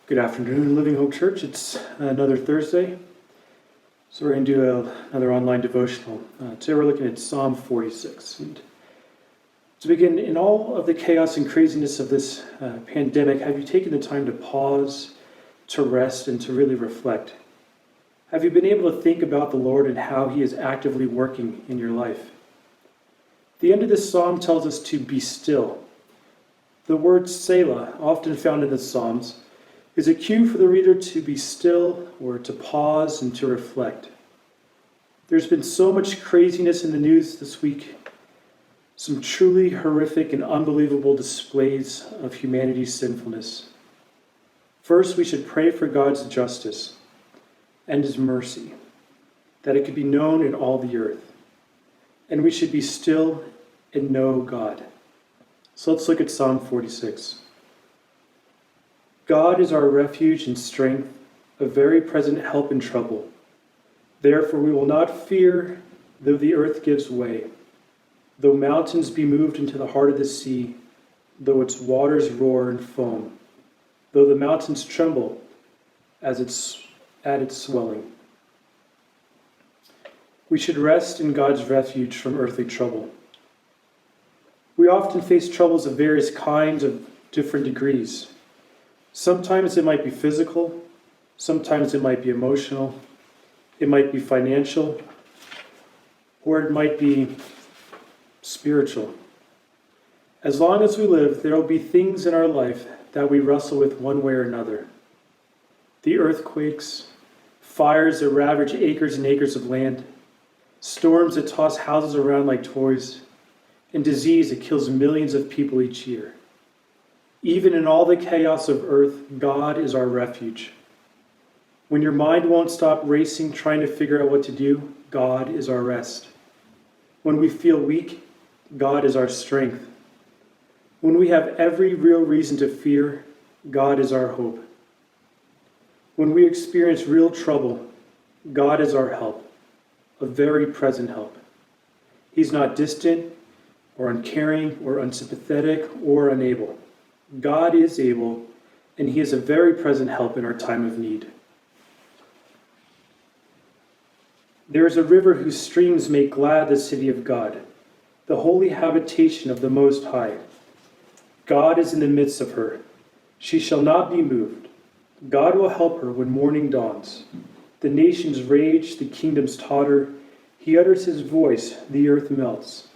Good afternoon, Living Hope Church. It's another Thursday, so we're going to do another online devotional. Today we're looking at Psalm 46. And to begin, in all of the chaos and craziness of this pandemic, have you taken the time to pause, to rest, and to really reflect? Have you been able to think about the Lord and how He is actively working in your life? The end of this psalm tells us to be still. The word Selah, often found in the Psalms, is a cue for the reader to be still or to pause and to reflect. There's been so much craziness in the news this week, some truly horrific and unbelievable displays of humanity's sinfulness. First, we should pray for God's justice and His mercy, that it could be known in all the earth. And we should be still and know God. So let's look at Psalm 46. God is our refuge and strength, a very present help in trouble. Therefore we will not fear, though the earth gives way, though mountains be moved into the heart of the sea, though its waters roar and foam, though the mountains tremble at its swelling. We should rest in God's refuge from earthly trouble. We often face troubles of various kinds of different degrees. Sometimes it might be physical, sometimes it might be emotional, it might be financial, or it might be spiritual. As long as we live, there will be things in our life that we wrestle with one way or another. The earthquakes, fires that ravage acres and acres of land, storms that toss houses around like toys, and disease that kills millions of people each year. Even in all the chaos of earth, God is our refuge. When your mind won't stop racing, trying to figure out what to do, God is our rest. When we feel weak, God is our strength. When we have every real reason to fear, God is our hope. When we experience real trouble, God is our help, a very present help. He's not distant or uncaring or unsympathetic or unable. God is able, and He is a very present help in our time of need. There is a river whose streams make glad the city of God, the holy habitation of the Most High. God is in the midst of her. She shall not be moved. God will help her when morning dawns. The nations rage, the kingdoms totter. He utters His voice, the earth melts.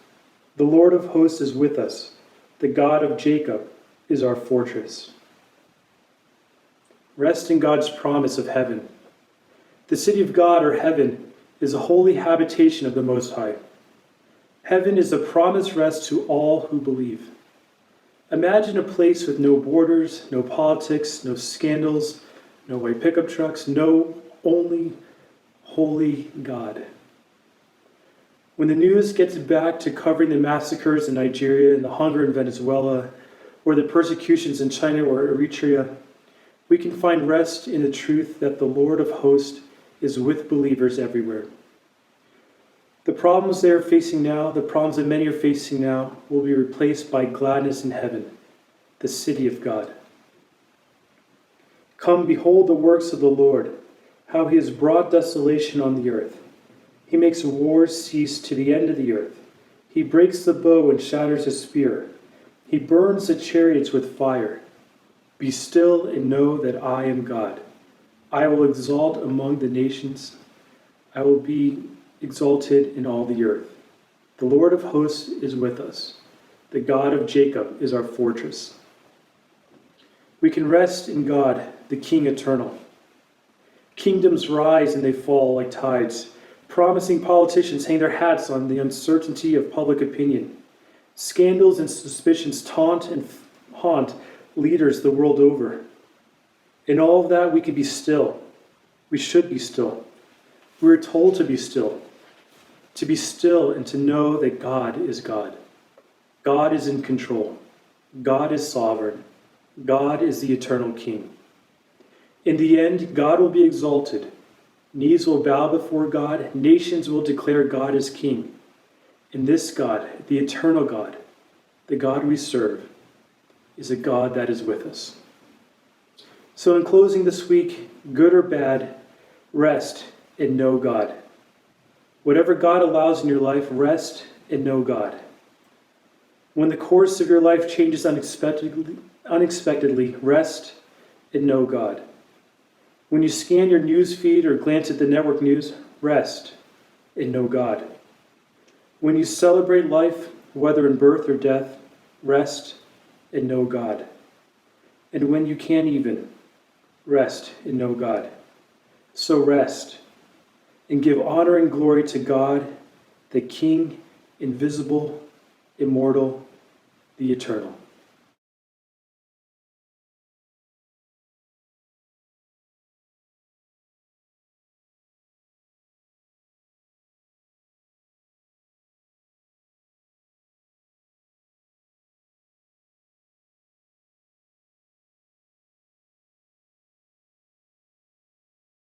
The Lord of hosts is with us. The God of Jacob is our fortress. Rest in God's promise of heaven. The city of God, or heaven, is a holy habitation of the Most High. Heaven is a promised rest to all who believe. Imagine a place with no borders, no politics, no scandals, no white pickup trucks, no only holy God. When the news gets back to covering the massacres in Nigeria and the hunger in Venezuela, or the persecutions in China or Eritrea, we can find rest in the truth that the Lord of hosts is with believers everywhere. The problems they are facing now, the problems that many are facing now, will be replaced by gladness in heaven, the city of God. Come, behold the works of the Lord, how He has brought desolation on the earth. He makes wars cease to the end of the earth. He breaks the bow and shatters the spear. He burns the chariots with fire. Be still and know that I am God. I will exalt among the nations. I will be exalted in all the earth. The Lord of hosts is with us. The God of Jacob is our fortress. We can rest in God, the King eternal. Kingdoms rise and they fall like tides. Promising politicians hang their hats on the uncertainty of public opinion. Scandals and suspicions taunt and haunt leaders the world over. In all of that, we can be still. We should be still. We're told to be still and to know that God is God. God is in control. God is sovereign. God is the eternal King. In the end, God will be exalted. Knees will bow before God. Nations will declare God as King. And this God, the eternal God, the God we serve, is a God that is with us. So in closing this week, good or bad, rest and know God. Whatever God allows in your life, rest and know God. When the course of your life changes unexpectedly, rest and know God. When you scan your news feed or glance at the network news, rest and know God. When you celebrate life, whether in birth or death, rest and know God. And when you can't even, rest and know God. So rest and give honor and glory to God, the King, invisible, immortal, the eternal.